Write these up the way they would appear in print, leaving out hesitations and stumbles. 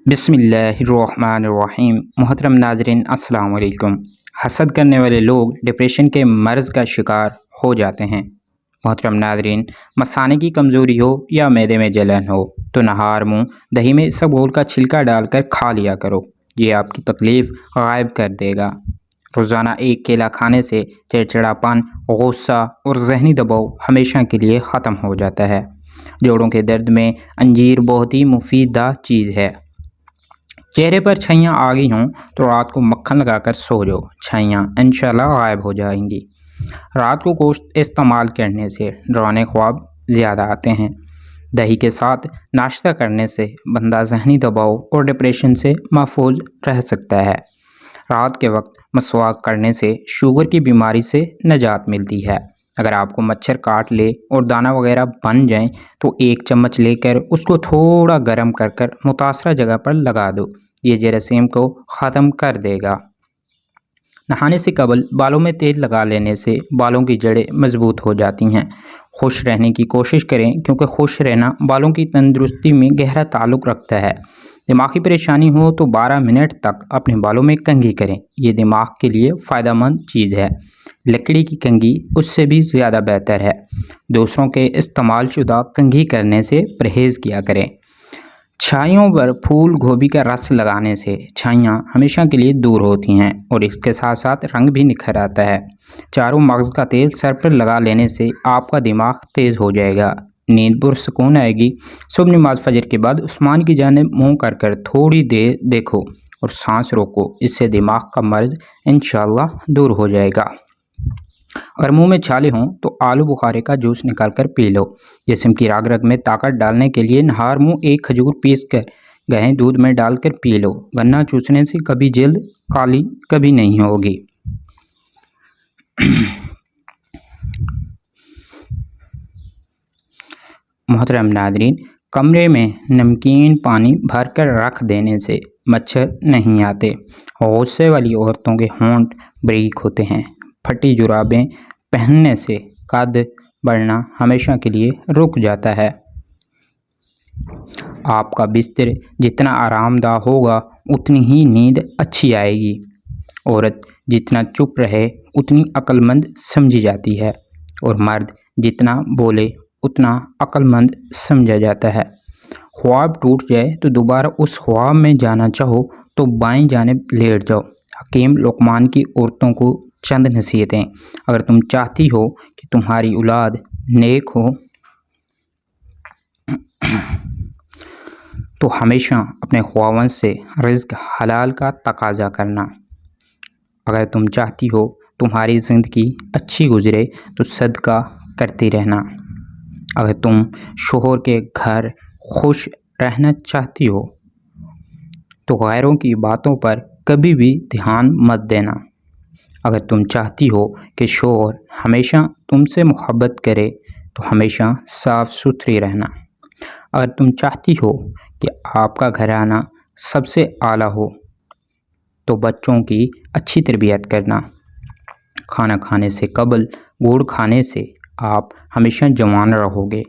بسم اللہ الرحمن الرحیم۔ محترم ناظرین السلام علیکم۔ حسد کرنے والے لوگ ڈپریشن کے مرض کا شکار ہو جاتے ہیں۔ محترم ناظرین، مثانے کی کمزوری ہو یا معدے میں جلن ہو تو نہار منہ دہی میں اسبگول کا چھلکا ڈال کر کھا لیا کرو، یہ آپ کی تکلیف غائب کر دے گا۔ روزانہ ایک کیلا کھانے سے چڑچڑاپن، غصہ اور ذہنی دباؤ ہمیشہ کے لیے ختم ہو جاتا ہے۔ جوڑوں کے درد میں انجیر بہت ہی مفیدہ چیز ہے۔ چہرے پر چھائیاں آ گئی ہوں تو رات کو مکھن لگا کر سو جاؤ، چھائیاں انشاءاللہ غائب ہو جائیں گی۔ رات کو گوشت استعمال کرنے سے ڈرانے خواب زیادہ آتے ہیں۔ دہی کے ساتھ ناشتہ کرنے سے بندہ ذہنی دباؤ اور ڈپریشن سے محفوظ رہ سکتا ہے۔ رات کے وقت مسواک کرنے سے شوگر کی بیماری سے نجات ملتی ہے۔ اگر آپ کو مچھر کاٹ لے اور دانہ وغیرہ بن جائیں تو ایک چمچ لے کر اس کو تھوڑا گرم کر کر متاثرہ جگہ پر لگا دو، یہ جراثیم کو ختم کر دے گا۔ نہانے سے قبل بالوں میں تیل لگا لینے سے بالوں کی جڑیں مضبوط ہو جاتی ہیں۔ خوش رہنے کی کوشش کریں کیونکہ خوش رہنا بالوں کی تندرستی میں گہرا تعلق رکھتا ہے۔ دماغی پریشانی ہو تو 12 منٹ تک اپنے بالوں میں کنگھی کریں، یہ دماغ کے لیے فائدہ مند چیز ہے۔ لکڑی کی کنگھی اس سے بھی زیادہ بہتر ہے۔ دوسروں کے استعمال شدہ کنگھی کرنے سے پرہیز کیا کریں۔ چھائیوں پر پھول گوبھی کا رس لگانے سے چھائیاں ہمیشہ کے لیے دور ہوتی ہیں اور اس کے ساتھ ساتھ رنگ بھی نکھر آتا ہے۔ چاروں مغز کا تیل سر پر لگا لینے سے آپ کا دماغ تیز ہو جائے گا، نیند پرسکون آئے گی۔ صبح نماز فجر کے بعد عثمان کی جانب منہ کر کر تھوڑی دیر دیکھو اور سانس روکو، اس سے دماغ کا مرض انشاءاللہ دور ہو جائے گا۔ اگر منہ میں چھالے ہوں تو آلو بخارے کا جوس نکال کر پی لو، جسم کی رگ رگ میں طاقت ڈالنے کے لیے نہار منہ ایک کھجور پیس کر گہے دودھ میں ڈال کر پی لو۔ گنا چوسنے سے کبھی جلد کالی کبھی نہیں ہوگی۔ محترم ناظرین، کمرے میں نمکین پانی بھر کر رکھ دینے سے مچھر نہیں آتے۔ غصے والی عورتوں کے ہونٹ بریک ہوتے ہیں۔ پھٹی جرابیں پہننے سے قد بڑھنا ہمیشہ کے لیے رک جاتا ہے۔ آپ کا بستر جتنا آرام دہ ہوگا اتنی ہی نیند اچھی آئے گی۔ عورت جتنا چپ رہے اتنی عقل مند سمجھی جاتی ہے اور مرد جتنا بولے اتنا عقل مند سمجھا جاتا ہے۔ خواب ٹوٹ جائے تو دوبارہ اس خواب میں جانا چاہو تو بائیں جانب لیٹ جاؤ۔ حکیم لقمان کی عورتوں کو چند نصیحتیں: اگر تم چاہتی ہو کہ تمہاری اولاد نیک ہو تو ہمیشہ اپنے خاوند سے رزق حلال کا تقاضا کرنا۔ اگر تم چاہتی ہو تمہاری زندگی اچھی گزرے تو صدقہ کرتی رہنا۔ اگر تم شوہر کے گھر خوش رہنا چاہتی ہو تو غیروں کی باتوں پر کبھی بھی دھیان مت دینا۔ اگر تم چاہتی ہو کہ شوہر ہمیشہ تم سے محبت کرے تو ہمیشہ صاف ستھری رہنا۔ اگر تم چاہتی ہو کہ آپ کا گھرانہ سب سے اعلیٰ ہو تو بچوں کی اچھی تربیت کرنا۔ کھانا کھانے سے قبل گڑ کھانے سے آپ ہمیشہ جوان رہو گے۔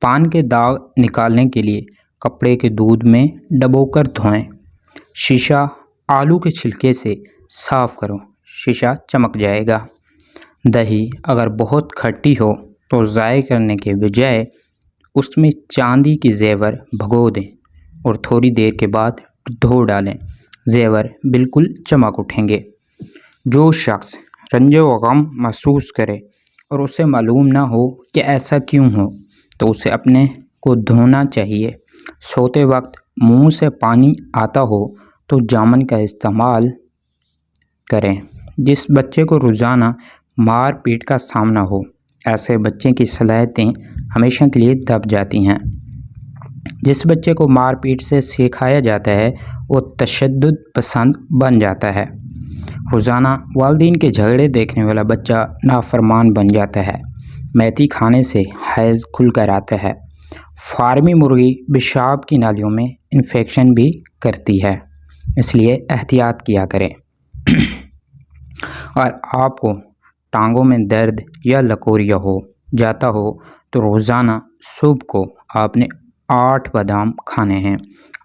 پان کے داغ نکالنے کے لیے کپڑے کے دودھ میں ڈبو کر دھوئیں۔ شیشہ آلو کے چھلکے سے صاف کرو، شیشہ چمک جائے گا۔ دہی اگر بہت کھٹی ہو تو ضائع کرنے کے بجائے اس میں چاندی کی زیور بھگو دیں اور تھوڑی دیر کے بعد دھو ڈالیں، زیور بالکل چمک اٹھیں گے۔ جو شخص رنج و غم محسوس کرے اور اسے معلوم نہ ہو کہ ایسا کیوں ہو تو اسے اپنے کو دھونا چاہیے۔ سوتے وقت منہ سے پانی آتا ہو تو جامن کا استعمال کریں۔ جس بچے کو روزانہ مار پیٹ کا سامنا ہو، ایسے بچے کی صلاحیتیں ہمیشہ کے لیے دب جاتی ہیں۔ جس بچے کو مار پیٹ سے سکھایا جاتا ہے وہ تشدد پسند بن جاتا ہے۔ روزانہ والدین کے جھگڑے دیکھنے والا بچہ نافرمان بن جاتا ہے۔ میتھی کھانے سے حیض کھل کر آتا ہے۔ فارمی مرغی پیشاب کی نالیوں میں انفیکشن بھی کرتی ہے، اس لیے احتیاط کیا کریں۔ اور آپ کو ٹانگوں میں درد یا لکوریا ہو جاتا ہو تو روزانہ صبح کو آپ نے 8 بادام کھانے ہیں۔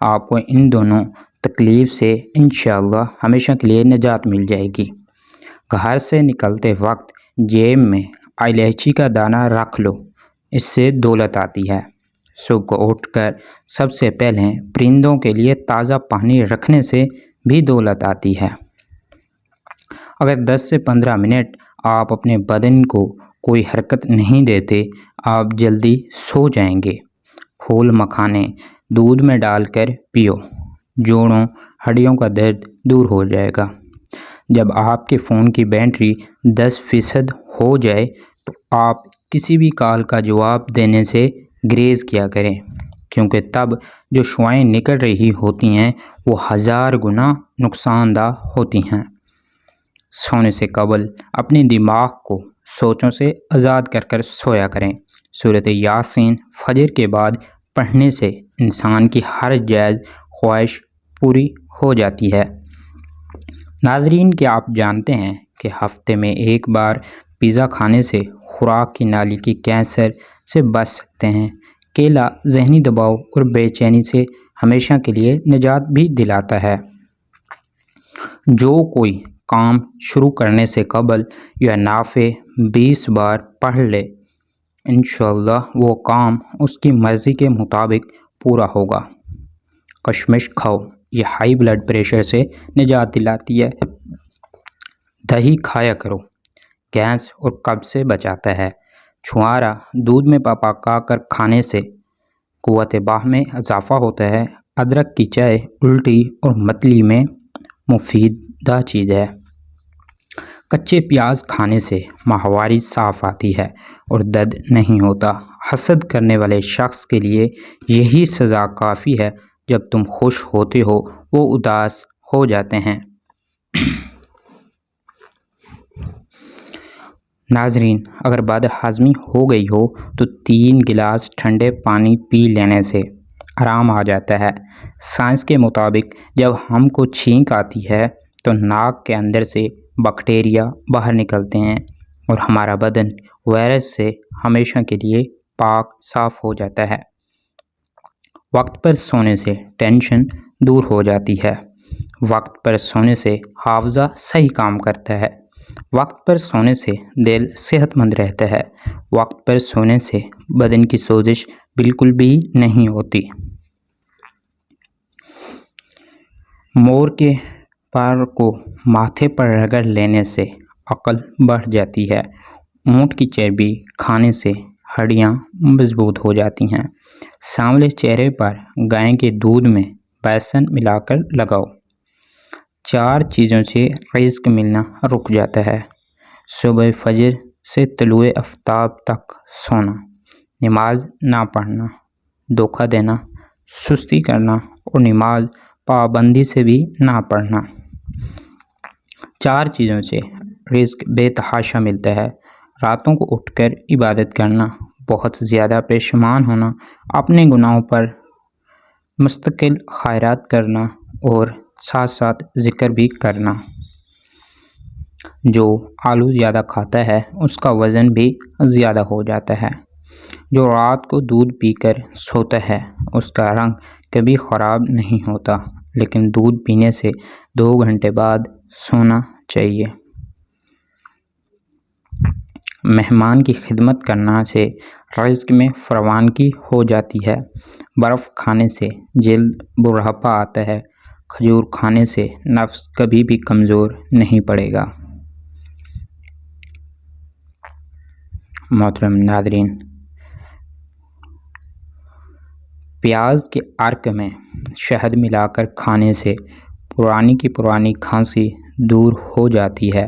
آپ کو ان دونوں تکلیف سے انشاءاللہ ہمیشہ کے لیے نجات مل جائے گی۔ گھر سے نکلتے وقت جیب میں الائچی کا دانہ رکھ لو، اس سے دولت آتی ہے۔ صبح کو اٹھ کر سب سے پہلے پرندوں کے لیے تازہ پانی رکھنے سے بھی دولت آتی ہے۔ اگر 10 سے 15 منٹ آپ اپنے بدن کو کوئی حرکت نہیں دیتے، آپ جلدی سو جائیں گے۔ پھول مکھانے دودھ میں ڈال کر پیو، جوڑوں ہڈیوں کا درد دور ہو جائے گا۔ جب آپ کے فون کی بیٹری 10% ہو جائے تو آپ کسی بھی کال کا جواب دینے سے گریز کیا کریں، کیونکہ تب جو شعاعیں نکل رہی ہوتی ہیں وہ 1000 گنا نقصان دہ ہوتی ہیں۔ سونے سے قبل اپنے دماغ کو سوچوں سے آزاد کر سویا کریں۔ سورۃ یاسین فجر کے بعد پڑھنے سے انسان کی ہر جائز خواہش پوری ہو جاتی ہے۔ ناظرین، کیا آپ جانتے ہیں کہ ہفتے میں ایک بار پیزا کھانے سے خوراک کی نالی کی کینسر سے بچ سکتے ہیں؟ کیلا ذہنی دباؤ اور بے چینی سے ہمیشہ کے لیے نجات بھی دلاتا ہے۔ جو کوئی کام شروع کرنے سے قبل یا نافع 20 بار پڑھ لے، انشاءاللہ وہ کام اس کی مرضی کے مطابق پورا ہوگا۔ کشمش کھاؤ، یہ ہائی بلڈ پریشر سے نجات دلاتی ہے۔ دہی کھایا کرو، گیس اور قبض سے بچاتا ہے۔ چھوارا دودھ میں پکا کر کھانے سے قوت باہ میں اضافہ ہوتا ہے۔ ادرک کی چائے الٹی اور متلی میں مفیدہ چیز ہے۔ کچے پیاز کھانے سے ماہواری صاف آتی ہے اور درد نہیں ہوتا۔ حسد کرنے والے شخص کے لیے یہی سزا کافی ہے، جب تم خوش ہوتے ہو وہ اداس ہو جاتے ہیں۔ ناظرین، اگر بد ہضمی ہو گئی ہو تو 3 گلاس ٹھنڈے پانی پی لینے سے آرام آ جاتا ہے۔ سائنس کے مطابق جب ہم کو چھینک آتی ہے تو ناک کے اندر سے بیکٹیریا باہر نکلتے ہیں اور ہمارا بدن وائرس سے ہمیشہ کے لیے پاک صاف ہو جاتا ہے۔ وقت پر سونے سے ٹینشن دور ہو جاتی ہے۔ وقت پر سونے سے حافظہ صحیح کام کرتا ہے۔ وقت پر سونے سے دل صحت مند رہتا ہے۔ وقت پر سونے سے بدن کی سوزش بالکل بھی نہیں ہوتی۔ مور کے پر کو ماتھے پر رگڑ لینے سے عقل بڑھ جاتی ہے۔ اونٹ کی چربی کھانے سے ہڈیاں مضبوط ہو جاتی ہیں۔ سانولے چہرے پر گائے کے دودھ میں بیسن ملا کر لگاؤ۔ 4 چیزوں سے رزق ملنا رک جاتا ہے۔ صبح فجر سے طلوع آفتاب تک سونا، نماز نہ پڑھنا، دھوکہ دینا، سستی کرنا اور نماز پابندی سے بھی نہ پڑھنا۔ 4 چیزوں سے رزق بے تحاشا ملتا ہے۔ راتوں کو اٹھ کر عبادت کرنا، بہت زیادہ پریشان ہونا، اپنے گناہوں پر مستقل خیرات کرنا اور ساتھ ساتھ ذکر بھی کرنا۔ جو آلو زیادہ کھاتا ہے اس کا وزن بھی زیادہ ہو جاتا ہے۔ جو رات کو دودھ پی کر سوتا ہے اس کا رنگ کبھی خراب نہیں ہوتا، لیکن دودھ پینے سے 2 گھنٹے بعد سونا چاہیے۔ مہمان کی خدمت کرنا سے رزق میں فراوانی ہو جاتی ہے۔ برف کھانے سے جلد بڑھاپا آتا ہے۔ کھجور کھانے سے نفس کبھی بھی کمزور نہیں پڑے گا۔ محترم ناظرین، پیاز کے عرق میں شہد ملا کر کھانے سے پرانی کی پرانی کھانسی دور ہو جاتی ہے۔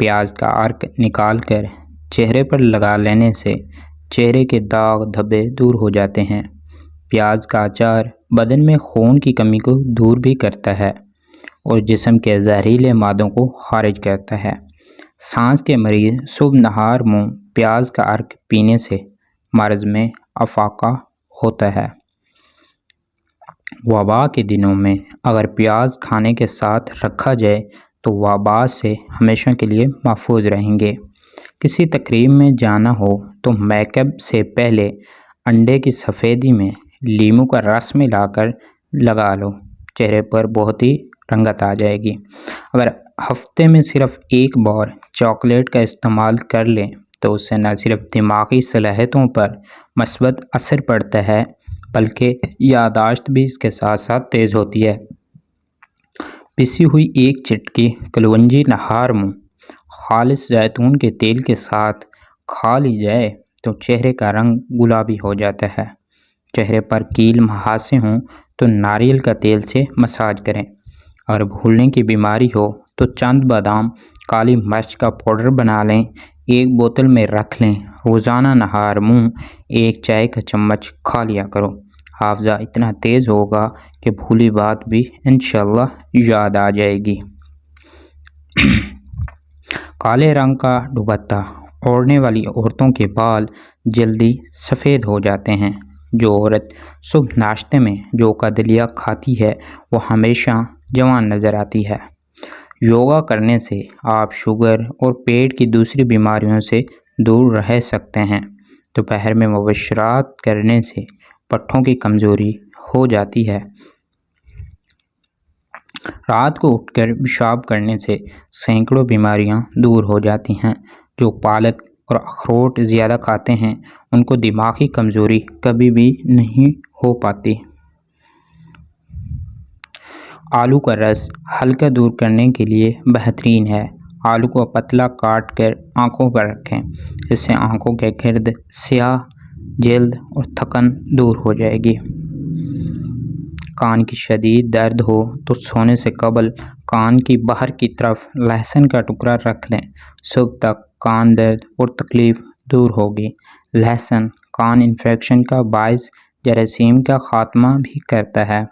پیاز کا عرق نکال کر چہرے پر لگا لینے سے چہرے کے داغ دھبے دور ہو جاتے ہیں۔ پیاز کا اچار بدن میں خون کی کمی کو دور بھی کرتا ہے اور جسم کے زہریلے مادوں کو خارج کرتا ہے۔ سانس کے مریض صبح نہار منہ پیاز کا عرق پینے سے مرض میں افاقہ ہوتا ہے۔ وبا کے دنوں میں اگر پیاز کھانے کے ساتھ رکھا جائے تو وبا سے ہمیشہ کے لیے محفوظ رہیں گے۔ کسی تقریب میں جانا ہو تو میک اپ سے پہلے انڈے کی سفیدی میں لیموں کا رس ملا کر لگا لو، چہرے پر بہت ہی رنگت آ جائے گی۔ اگر ہفتے میں صرف ایک بار چاکلیٹ کا استعمال کر لیں تو اس سے نہ صرف دماغی صلاحیتوں پر مثبت اثر پڑتا ہے بلکہ یادداشت بھی اس کے ساتھ ساتھ تیز ہوتی ہے۔ پسی ہوئی ایک چٹکی کلونجی نہار منہ خالص زیتون کے تیل کے ساتھ کھا لی جائے تو چہرے کا رنگ گلابی ہو جاتا ہے۔ چہرے پر کیل مہاسے ہوں تو ناریل کا تیل سے مساج کریں۔ اگر بھولنے کی بیماری ہو تو چند بادام کالی مرچ کا پاؤڈر بنا لیں، ایک بوتل میں رکھ لیں، روزانہ نہار منہ ایک چائے کا چمچ کھا لیا کرو۔ حافظہ اتنا تیز ہوگا کہ بھولی بات بھی انشاءاللہ یاد آ جائے گی۔ کالے رنگ کا دوپٹہ اوڑھنے والی عورتوں کے بال جلدی سفید ہو جاتے ہیں۔ جو عورت صبح ناشتے میں جو کا دلیا کھاتی ہے وہ ہمیشہ جوان نظر آتی ہے۔ یوگا کرنے سے آپ شوگر اور پیٹ کی دوسری بیماریوں سے دور رہ سکتے ہیں۔ دوپہر میں مباشرت کرنے سے پٹھوں کی کمزوری ہو جاتی ہے۔ رات کو اٹھ کر پیشاب کرنے سے سینکڑوں بیماریاں دور ہو جاتی ہیں۔ جو پالک اور اخروٹ زیادہ کھاتے ہیں ان کو دماغی کمزوری کبھی بھی نہیں ہو پاتی۔ آلو کا رس حلقہ دور کرنے کے لیے بہترین ہے۔ آلو کو پتلا کاٹ کر آنکھوں پر رکھیں، اس سے آنکھوں کے گرد سیاہ، جلد اور تھکن دور ہو جائے گی۔ کان کی شدید درد ہو تو سونے سے قبل کان کی باہر کی طرف لہسن کا ٹکڑا رکھ لیں، صبح تک کان درد اور تکلیف دور ہوگی۔ لہسن کان انفیکشن کا باعث جراثیم کا خاتمہ بھی کرتا ہے۔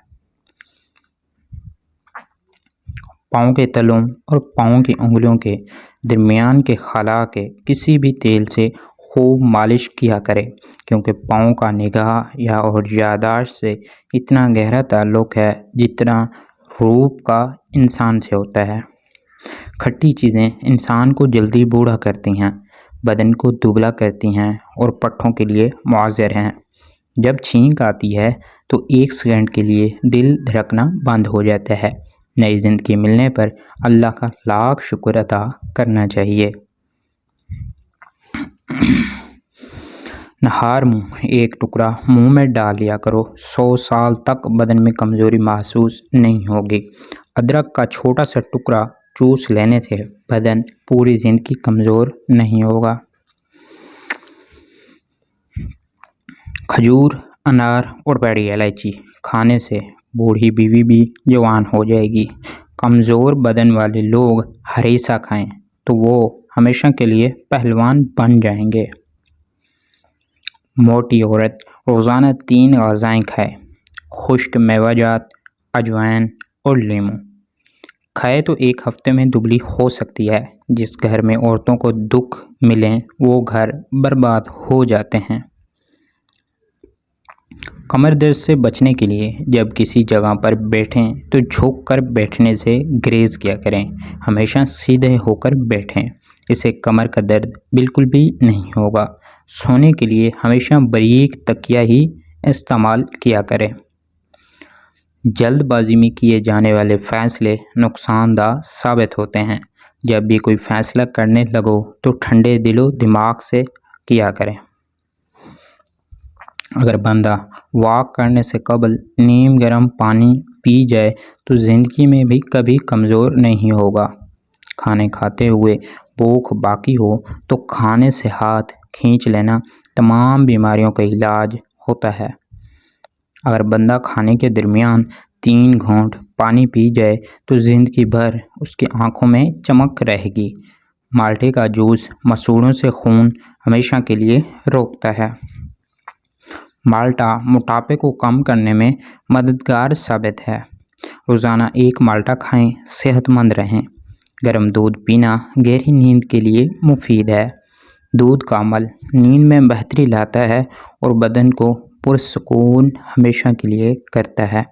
پاؤں کے تلوں اور پاؤں کی انگلیوں کے درمیان کے خلا کے کسی بھی تیل سے خوب مالش کیا کرے، کیونکہ پاؤں کا نگاہ یا اور یادداشت سے اتنا گہرا تعلق ہے جتنا روح کا انسان سے ہوتا ہے۔ کھٹی چیزیں انسان کو جلدی بوڑھا کرتی ہیں، بدن کو دبلا کرتی ہیں اور پٹھوں کے لیے معذر ہیں۔ جب چھینک آتی ہے تو ایک سیکنڈ کے لیے دل دھڑکنا بند ہو جاتا ہے۔ نئی زندگی ملنے پر اللہ کا لاکھ شکر ادا کرنا چاہیے۔ نہار منہ ایک ٹکڑا منہ میں ڈال لیا کرو، 100 سال تک بدن میں کمزوری محسوس نہیں ہوگی۔ ادرک کا چھوٹا سا ٹکڑا چوس لینے سے بدن پوری زندگی کمزور نہیں ہوگا۔ کھجور، انار اور بڑی الائچی کھانے سے بوڑھی بیوی بھی جوان ہو جائے گی۔ کمزور بدن والے لوگ ہریسہ کھائیں تو وہ ہمیشہ کے لیے پہلوان بن جائیں گے۔ موٹی عورت روزانہ 3 غذائیں کھائے، خشک میوہ جات، اجوائن اور لیموں۔ کھائے تو ایک ہفتے میں دبلی ہو سکتی ہے۔ جس گھر میں عورتوں کو دکھ ملیں وہ گھر برباد ہو جاتے ہیں۔ کمر درد سے بچنے کے لیے جب کسی جگہ پر بیٹھیں تو جھک کر بیٹھنے سے گریز کیا کریں، ہمیشہ سیدھے ہو کر بیٹھیں، اس سے کمر کا درد بالکل بھی نہیں ہوگا۔ سونے کے لیے ہمیشہ باریک تکیہ ہی استعمال کیا کریں۔ جلد بازی میں کیے جانے والے فیصلے نقصان دہ ثابت ہوتے ہیں۔ جب بھی کوئی فیصلہ کرنے لگو تو ٹھنڈے دل و دماغ سے کیا کریں۔ اگر بندہ واک کرنے سے قبل نیم گرم پانی پی جائے تو زندگی میں بھی کبھی کمزور نہیں ہوگا۔ کھانے کھاتے ہوئے بھوک باقی ہو تو کھانے سے ہاتھ کھینچ لینا تمام بیماریوں کا علاج ہوتا ہے۔ اگر بندہ کھانے کے درمیان 3 گھونٹ پانی پی جائے تو زندگی بھر اس کی آنکھوں میں چمک رہے گی۔ مالٹے کا جوس مسوڑھوں سے خون ہمیشہ کے لیے روکتا ہے۔ مالٹا موٹاپے کو کم کرنے میں مددگار ثابت ہے۔ روزانہ 1 مالٹا کھائیں، صحت مند رہیں۔ گرم دودھ پینا گہری نیند کے لیے مفید ہے۔ دودھ کا عمل نیند میں بہتری لاتا ہے اور بدن کو پرسکون ہمیشہ کے لیے کرتا ہے۔